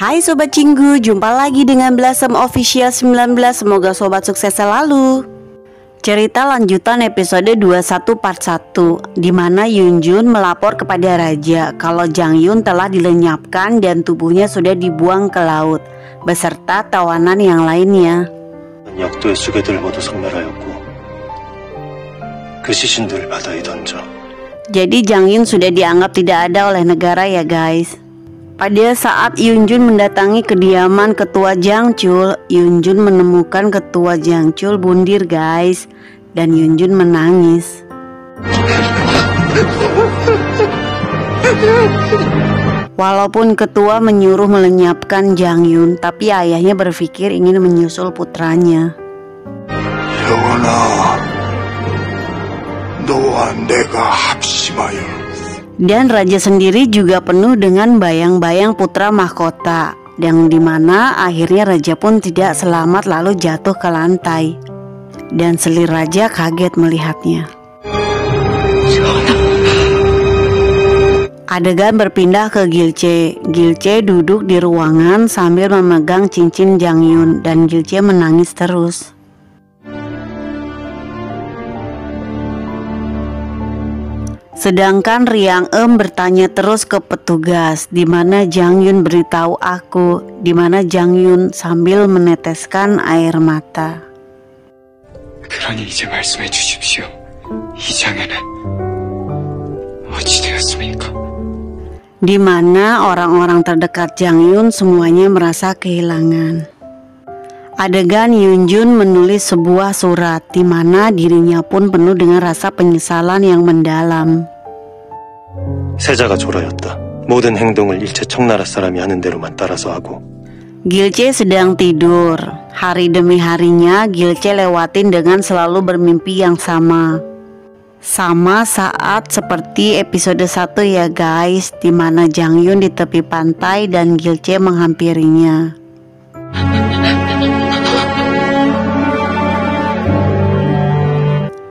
Hai Sobat Cinggu, jumpa lagi dengan Blossom Official 19. Semoga sobat sukses selalu. Cerita lanjutan episode 21 part 1, di mana Yunjun melapor kepada raja kalau Jang Yun telah dilenyapkan dan tubuhnya sudah dibuang ke laut beserta tawanan yang lainnya. 약도의 수괴들 모두 섬멸하였고 그 시신들을 바다에 던져. Jadi Jang Yun sudah dianggap tidak ada oleh negara ya guys. Pada saat Yunjun mendatangi kediaman ketua Jangchul, Yunjun menemukan ketua Jangchul bundir guys, dan Yunjun menangis. Walaupun ketua menyuruh melenyapkan Jang Yun, tapi ayahnya berpikir ingin menyusul putranya. 영원아, 너와 내가 합심하여. Dan raja sendiri juga penuh dengan bayang-bayang putra mahkota, yang dimana akhirnya raja pun tidak selamat lalu jatuh ke lantai. Dan selir raja kaget melihatnya. Adegan berpindah ke Gilce. Gilce duduk di ruangan sambil memegang cincin Jang Yun, dan Gilce menangis terus. Sedangkan Riang Em bertanya terus ke petugas, di mana Jang Yun beritahu aku, di mana Jang Yun sambil meneteskan air mata. 그러니 이제 말씀해 주십시오. 이 장애는 어찌 되었습니까? Di mana orang-orang terdekat Jang Yun semuanya merasa kehilangan. Adegan Yunjun menulis sebuah surat, di mana dirinya pun penuh dengan rasa penyesalan yang mendalam. 세자가 졸하였다. 모든 행동을 일체 청나라 사람이 하는 대로만 따라서 하고. Gilce sedang tidur. Hari demi harinya Gilce lewatin dengan selalu bermimpi yang sama. Sama saat seperti episode 1 ya guys, di mana Jang Yun di tepi pantai dan Gilce menghampirinya.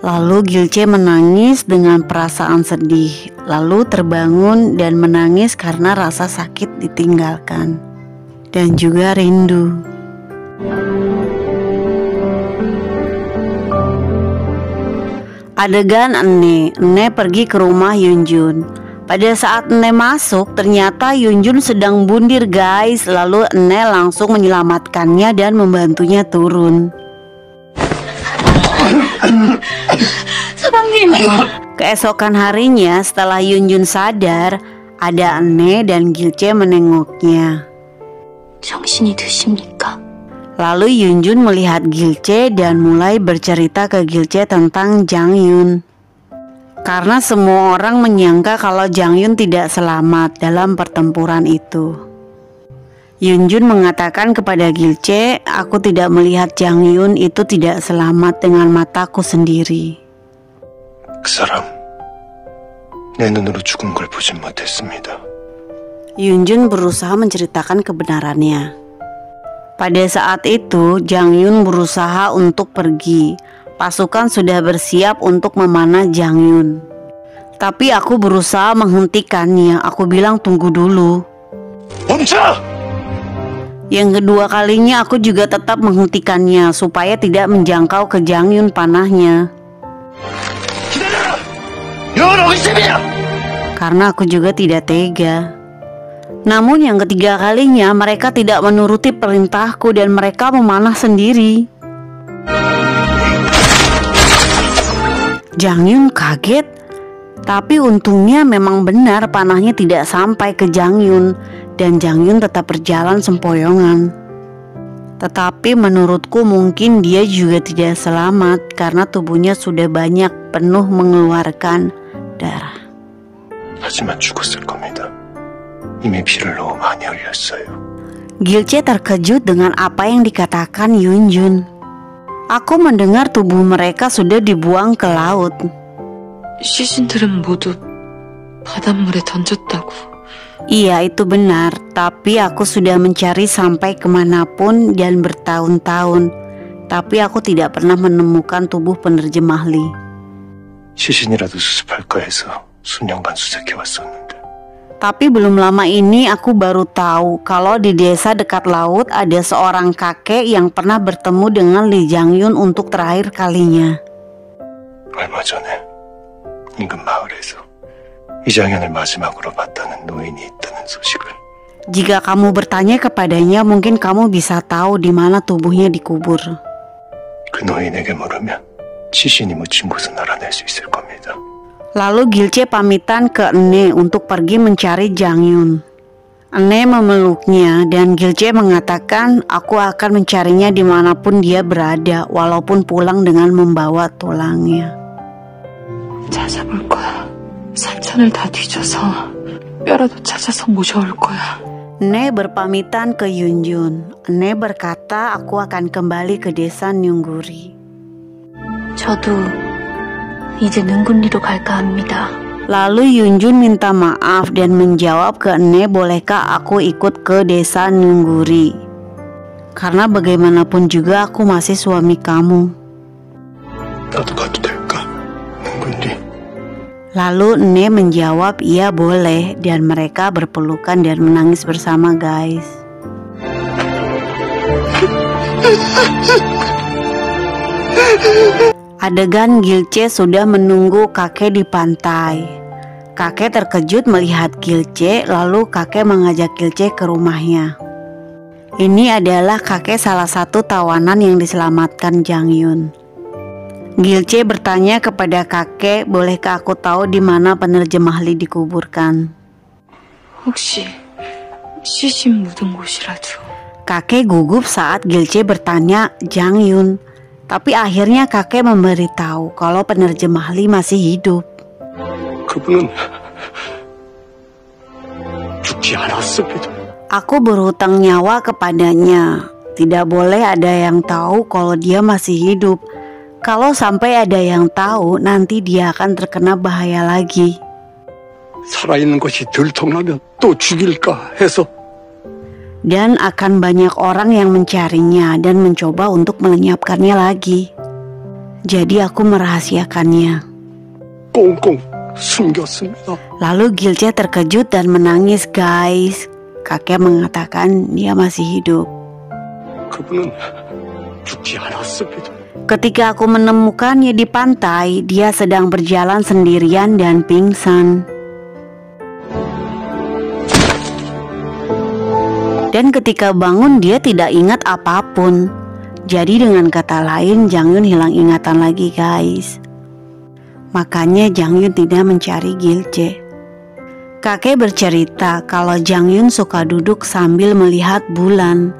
Lalu Gilce menangis dengan perasaan sedih, lalu terbangun dan menangis karena rasa sakit ditinggalkan dan juga rindu. Adegan Ene pergi ke rumah Yunjun. Pada saat Ene masuk, ternyata Yunjun sedang bundir guys. Lalu Ene langsung menyelamatkannya dan membantunya turun. Keesokan harinya setelah Yunjun sadar, ada Ene dan Gilce menengoknya. 정신이 드십니까? Lalu Yunjun melihat Gilce dan mulai bercerita ke Gilce tentang Jang Yun. Karena semua orang menyangka kalau Jang Yun tidak selamat dalam pertempuran itu. Yunjun mengatakan kepada Gilce, aku tidak melihat Jang Yun itu tidak selamat dengan mataku sendiri. 그 사람 내 눈으로 죽은 걸 보진 못했습니다. Yunjun berusaha menceritakan kebenarannya. Pada saat itu, Jang Yun berusaha untuk pergi. Pasukan sudah bersiap untuk memanah Jang Yun. Tapi aku berusaha menghentikannya. Aku bilang tunggu dulu. 멈춰! Yang kedua kalinya aku juga tetap menghentikannya supaya tidak menjangkau ke Jang Yun panahnya. Karena aku juga tidak tega. Namun yang ketiga kalinya mereka tidak menuruti perintahku dan mereka memanah sendiri. Jang Yun kaget, tapi untungnya memang benar panahnya tidak sampai ke Jang Yun dan Jang Yun tetap berjalan sempoyongan. Tetapi menurutku mungkin dia juga tidak selamat karena tubuhnya sudah banyak penuh mengeluarkan darah. 하지만 죽었을 겁니다. 이미 피를 너무 많이 흘렸어요. Gilce terkejut dengan apa yang dikatakan Yunjun. Aku mendengar tubuh mereka sudah dibuang ke laut. 시신들은 모두 바닷물에 던졌다고. Iya itu benar, tapi aku sudah mencari sampai kemanapun dan bertahun-tahun. Tapi aku tidak pernah menemukan tubuh penerjemah Li. 시신이라도 수습할까 해서 수년간 수색해 왔었는데. Tapi belum lama ini aku baru tahu kalau di desa dekat laut ada seorang kakek yang pernah bertemu dengan Lee Jang-yun untuk terakhir kalinya. 얼마 전에 인근 마을에서 이장현을 마지막으로 봤다는 노인이 있다는 소식을. Jika kamu bertanya kepadanya, mungkin kamu bisa tahu di mana tubuhnya dikubur. 그 노인에게 물으면 시신이 묻힌 곳은 알아낼 수 있을 겁니다. Lalu Gilce pamitan ke Ene untuk pergi mencari Jang-yun. Ene memeluknya dan Gilce mengatakan, aku akan mencarinya dimanapun dia berada, walaupun pulang dengan membawa tulangnya. 찾아볼 거야. 산천을 다 뒤져서 뼈라도 찾아서 모셔올 거야. Ene berpamitan ke Yunjun. Ene berkata, aku akan kembali ke desa Nyungguri. 저도 이제 능군리로 갈까 합니다. Lalu Yunjun minta maaf dan menjawab ke Ene, bolehkah aku ikut ke desa Nyungguri? Karena bagaimanapun juga aku masih suami kamu. 나도 가도 될까? 능군리. Lalu Ene menjawab iya boleh dan mereka berpelukan dan menangis bersama guys. Adegan Gilce sudah menunggu kakek di pantai. Kakek terkejut melihat Gilce, lalu kakek mengajak Gilce ke rumahnya. Ini adalah kakek salah satu tawanan yang diselamatkan Jang-yun. Gilce bertanya kepada kakek, bolehkah aku tahu di mana penerjemah Lee dikuburkan? 혹시 시신 묻은 곳이라도. Kakek gugup saat Gilce bertanya Jang-yun. Tapi akhirnya kakek memberitahu kalau penerjemah Lee masih hidup. 그분은 죽지 않았습니다. Aku berhutang nyawa kepadanya. Tidak boleh ada yang tahu kalau dia masih hidup. Kalau sampai ada yang tahu, nanti dia akan terkena bahaya lagi. 살아있는 것이 들통나면 또 죽일까 해서. Dan akan banyak orang yang mencarinya dan mencoba untuk melenyapkannya lagi. Jadi aku merahasiakannya. 꽁꽁 숨겼습니다. Lalu Gilce terkejut dan menangis guys. Kakek mengatakan dia masih hidup. 그분은 죽지 않았습니다. Ketika aku menemukannya di pantai, dia sedang berjalan sendirian dan pingsan. Dan ketika bangun dia tidak ingat apapun. Jadi dengan kata lain Jang-yun hilang ingatan lagi guys. Makanya Jang-yun tidak mencari Gilce. Kakek bercerita kalau Jang-yun suka duduk sambil melihat bulan.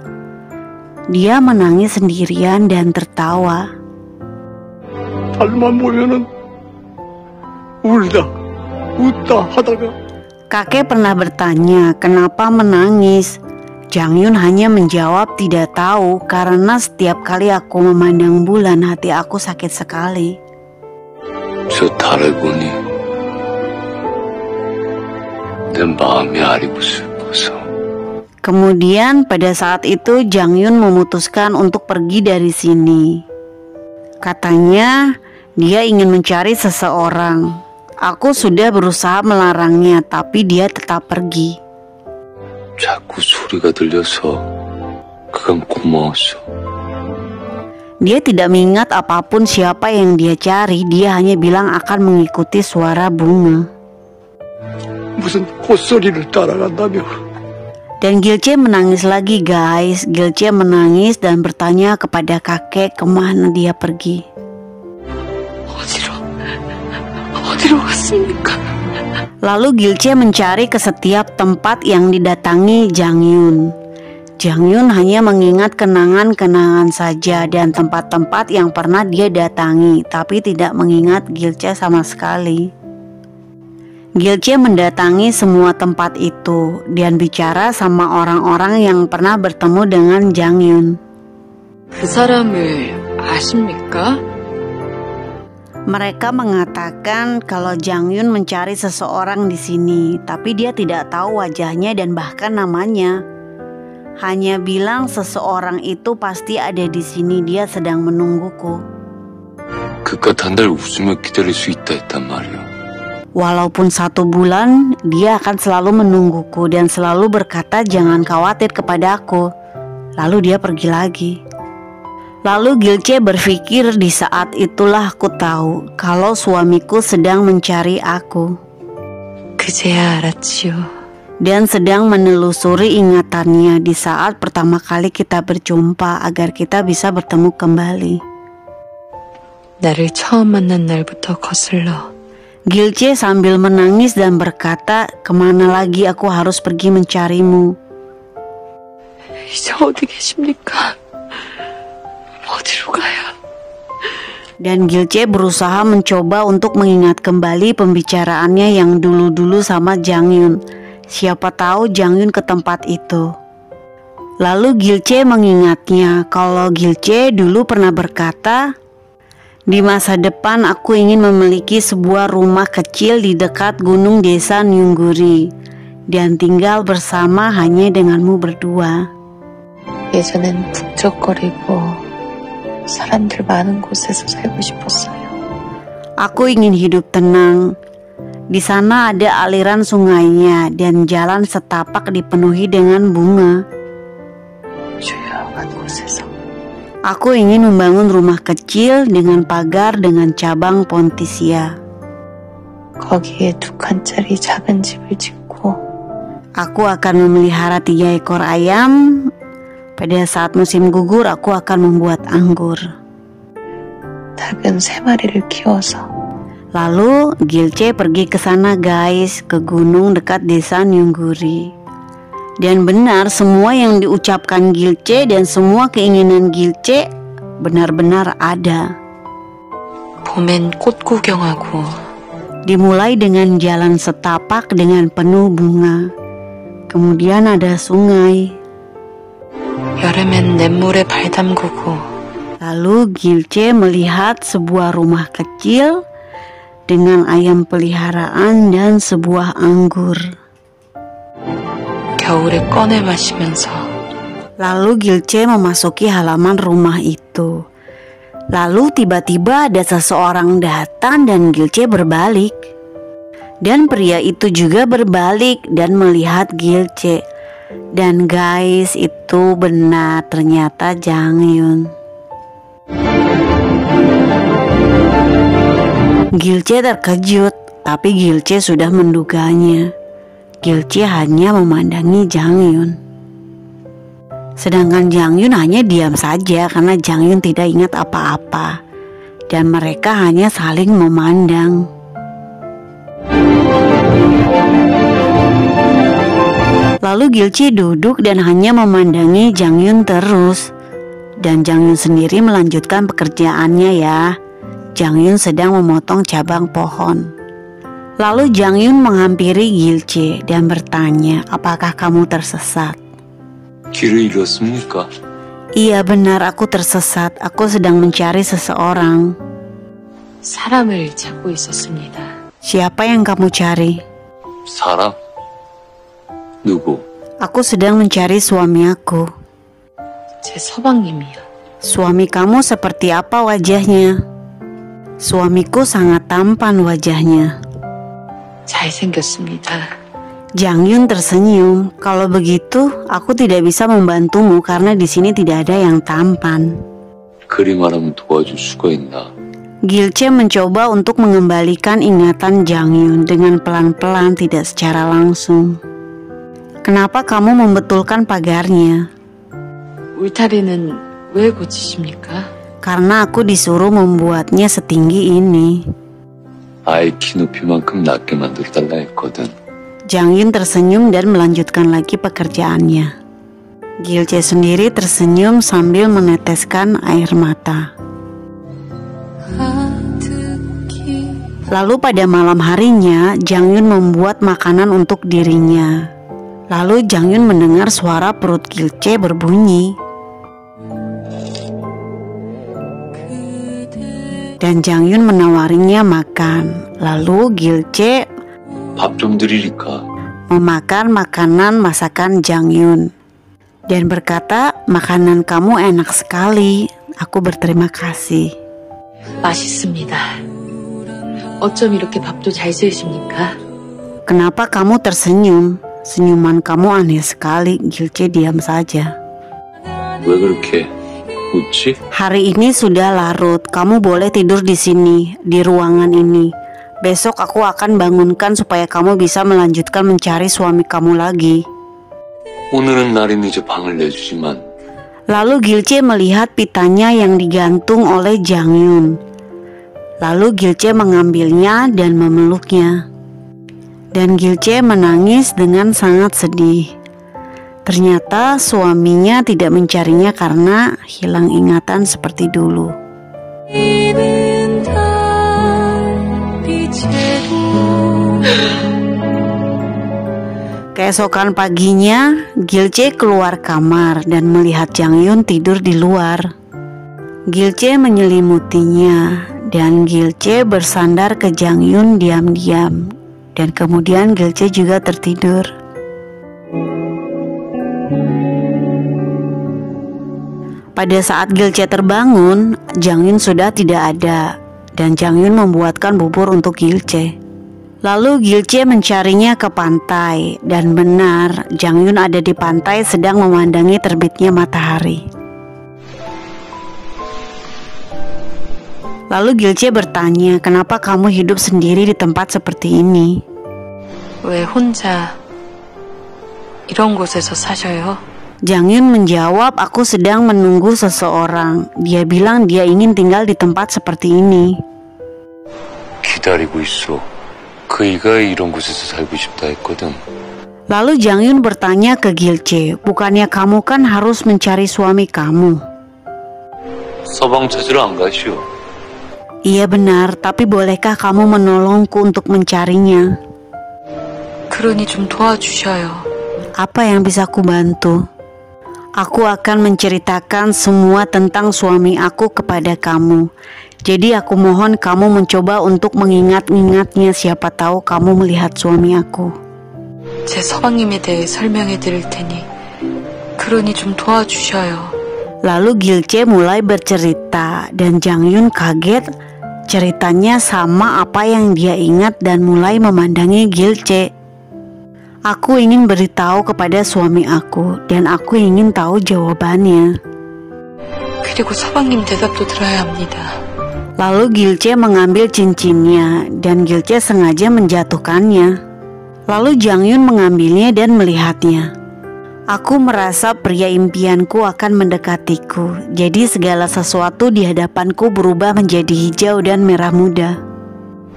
Dia menangis sendirian dan tertawa. 달만 보면은 울다 웃다 하다가. Kakek pernah bertanya kenapa menangis. Jang-yun hanya menjawab tidak tahu karena setiap kali aku memandang bulan hati aku sakit sekali. 저 달을 보니 내 마음이 아리고 슬퍼서. Kemudian pada saat itu Jang-yun memutuskan untuk pergi dari sini. Katanya dia ingin mencari seseorang. Aku sudah berusaha melarangnya tapi dia tetap pergi. 자꾸 소리가 들려서 그간 고마웠어. Dia tidak mengingat apapun siapa yang dia cari. Dia hanya bilang akan mengikuti suara bunga. 무슨 헛소리를 따라간다며. Dan Gilce menangis lagi guys. Gilce menangis dan bertanya kepada kakek kemana dia pergi. 어디로 갔습니까? Lalu Gilce mencari ke setiap tempat yang didatangi Jang-yun. Jang-yun hanya mengingat kenangan-kenangan saja dan tempat-tempat yang pernah dia datangi, tapi tidak mengingat Gilce sama sekali. Gilce mendatangi semua tempat itu dan bicara sama orang-orang yang pernah bertemu dengan Jang-yun. 그 사람을 아십니까? Mereka mengatakan kalau Jang-yun mencari seseorang di sini, tapi dia tidak tahu wajahnya dan bahkan namanya. Hanya bilang seseorang itu pasti ada di sini, dia sedang menungguku. 그깟 한 달 웃으며 기다릴 수 있다 했단 말이야. Walaupun 1 bulan, dia akan selalu menungguku dan selalu berkata jangan khawatir kepada aku. Lalu dia pergi lagi. Lalu Gilce berpikir di saat itulah aku tahu kalau suamiku sedang mencari aku. 그제야 알았지요. Dan sedang menelusuri ingatannya di saat pertama kali kita berjumpa agar kita bisa bertemu kembali. 나를 처음 만난 날부터 거슬러 Gilce sambil menangis dan berkata, kemana lagi aku harus pergi mencarimu? 이제 어디 계십니까? 어디로 가야? Dan Gilce berusaha mencoba untuk mengingat kembali pembicaraannya yang dulu-dulu sama Jang Yun. Siapa tahu Jang Yun ke tempat itu. Lalu Gilce mengingatnya kalau Gilce dulu pernah berkata, di masa depan aku ingin memiliki sebuah rumah kecil di dekat gunung desa Nyungguri dan tinggal bersama hanya denganmu berdua. 예전엔 북적거리고 사람들 많은 곳에서 살고 싶었어요. Aku ingin hidup tenang. Di sana ada aliran sungainya dan jalan setapak dipenuhi dengan bunga. 조용한 곳에서 Aku ingin membangun rumah kecil dengan pagar dengan cabang pontisia. 거기에 2칸짜리 작은 집을 짓고 Aku akan memelihara 3 ekor ayam. Pada saat musim gugur aku akan membuat anggur. 닭은 3마리를 키워서 Lalu Gilce pergi ke sana guys, ke gunung dekat desa Nyungguri. Dan benar semua yang diucapkan Gilce dan semua keinginan Gilce benar-benar ada. 봄엔 꽃 구경하고 Dimulai dengan jalan setapak dengan penuh bunga. Kemudian ada sungai. 여름엔 냇물에 발 담그고 Lalu Gilce melihat sebuah rumah kecil dengan ayam peliharaan dan sebuah anggur. 겨울에 꺼내 마시면서 Lalu Gilce memasuki halaman rumah itu. Lalu tiba-tiba ada seseorang datang dan Gilce berbalik. Dan pria itu juga berbalik dan melihat Gilce. Dan guys, itu benar ternyata Jang Yun. Gilce terkejut, tapi Gilce sudah menduganya. Gilce hanya memandangi Jang Yun. Sedangkan Jang Yun hanya diam saja karena Jang Yun tidak ingat apa-apa. Dan mereka hanya saling memandang. Lalu Gilce duduk dan hanya memandangi Jang Yun terus. Dan Jang Yun sendiri melanjutkan pekerjaannya ya. Jang Yun sedang memotong cabang pohon. Lalu Jang Yun menghampiri Gilce dan bertanya, apakah kamu tersesat? 길을 잃었습니까? Iya benar, aku tersesat. Aku sedang mencari seseorang. 사람을 찾고 있었습니다. Siapa yang kamu cari? 사람? 누구? Aku sedang mencari suami aku. 제 서방님이요. Suami kamu seperti apa wajahnya? Suamiku sangat tampan wajahnya. 잘생겼습니다. Jang Yun tersenyum. Kalau begitu, aku tidak bisa membantumu karena di sini tidak ada yang tampan. 그리 말하면 도와줄 수가 있나? Gilce mencoba untuk mengembalikan ingatan Jang Yun dengan pelan-pelan, tidak secara langsung. Kenapa kamu membetulkan pagarnya? 울타리는 왜 고치십니까? Karena aku disuruh membuatnya setinggi ini. 아이 키 높이만큼 낮게 만들어달라 했거든. Jang Yun tersenyum dan melanjutkan lagi pekerjaannya. Gilce sendiri tersenyum sambil meneteskan air mata. Lalu pada malam harinya, Jang Yun membuat makanan untuk dirinya. Lalu Jang Yun mendengar suara perut Gilce berbunyi. Dan Jang Yun menawarinya makan. Lalu Gilce 밥 좀 드리리까? memakan makanan masakan Jang Yun dan berkata, makanan kamu enak sekali. Aku berterima kasih. 맛있습니다. 어쩜 이렇게 밥도 잘 쓰십니까? Kenapa kamu tersenyum? Senyuman kamu aneh sekali. Gilce diam saja. 왜 그렇게 웃지? Hari ini sudah larut. Kamu boleh tidur di sini, di ruangan ini. Besok aku akan bangunkan supaya kamu bisa melanjutkan mencari suami kamu lagi. 오늘은 날이 늦어 방을 내주지만 Lalu Gilce melihat pitanya yang digantung oleh Jang Yun. Lalu Gilce mengambilnya dan memeluknya. Dan Gilce menangis dengan sangat sedih. Ternyata suaminya tidak mencarinya karena hilang ingatan seperti dulu. Keesokan paginya, Gilce keluar kamar dan melihat Jang Yun tidur di luar. Gilce menyelimutinya dan Gilce bersandar ke Jang Yun diam-diam. Dan kemudian Gilce juga tertidur. Pada saat Gilce terbangun, Jang Yun sudah tidak ada dan Jang Yun membuatkan bubur untuk Gilce. Lalu Gilce mencarinya ke pantai dan benar Jang Yun ada di pantai sedang memandangi terbitnya matahari. Lalu Gilce bertanya, kenapa kamu hidup sendiri di tempat seperti ini? 왜 혼자 이런 곳에서 사셔요? Jang Yun menjawab, aku sedang menunggu seseorang. Dia bilang dia ingin tinggal di tempat seperti ini. 기다리고 있어. 그이가 이런 곳에서 살고 싶다 했거든. Lalu Jang Yun bertanya ke Gilce, bukannya kamu kan harus mencari suami kamu? 서방 찾으러 안 가시오. Iya benar, tapi bolehkah kamu menolongku untuk mencarinya? 그러니 좀 도와주셔요. Apa yang bisa aku bantu? Aku akan menceritakan semua tentang suami aku kepada kamu. Jadi aku mohon kamu mencoba untuk mengingat-ingatnya, siapa tahu kamu melihat suami aku. 제 서방님에 대해 설명해 드릴 테니 그러니 좀 도와주셔요. Lalu Gilce mulai bercerita dan Jang Yun kaget. Ceritanya sama apa yang dia ingat dan mulai memandangi Gilce. Aku ingin beritahu kepada suami aku dan aku ingin tahu jawabannya. 그리고 서방님 대답도 들어야 합니다. Lalu Gilce mengambil cincinnya dan Gilce sengaja menjatuhkannya. Lalu Jang Yun mengambilnya dan melihatnya. Aku merasa pria impianku akan mendekatiku. Jadi segala sesuatu di hadapanku berubah menjadi hijau dan merah muda.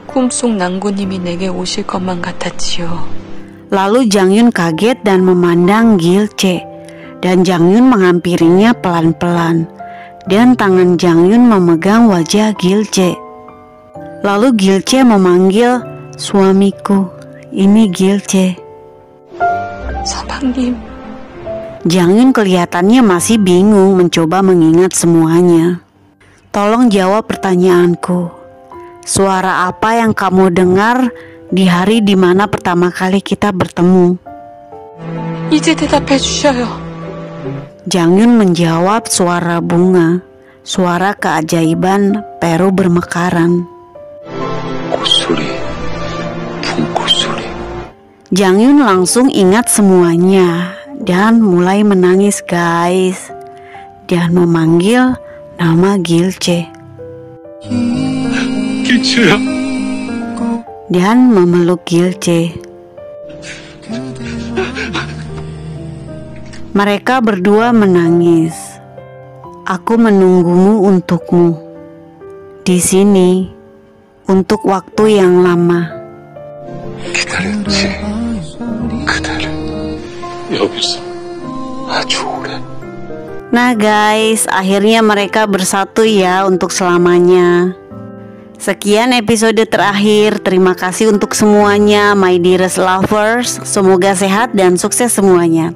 꿈속 낭고님이 내게 오실 것만 같았지요. Lalu Jang Yun kaget dan memandang Gilce. Dan Jang Yun menghampirinya pelan-pelan. Dan tangan Jang Yun memegang wajah Gilce. Lalu Gilce memanggil, suamiku, ini Gilce. 서방님. Jang Yun kelihatannya masih bingung mencoba mengingat semuanya. Tolong jawab pertanyaanku. Suara apa yang kamu dengar di hari dimana pertama kali kita bertemu? 이제 대답해 주셔요. Jang Yun menjawab, suara bunga. Suara keajaiban Peru bermekaran. 꽃소리, 붕꽃소리. Jang Yun langsung ingat semuanya dan mulai menangis guys. Dan memanggil nama Gilce. 기치야, Dan memeluk Gilce. Mereka berdua menangis. Aku menunggumu untukmu. Di sini untuk waktu yang lama. 기다렸지. 그대를 여기서 아주 오래. Nah guys, akhirnya mereka bersatu ya untuk selamanya. Sekian episode terakhir. Terima kasih untuk semuanya, my dearest lovers. Semoga sehat dan sukses semuanya.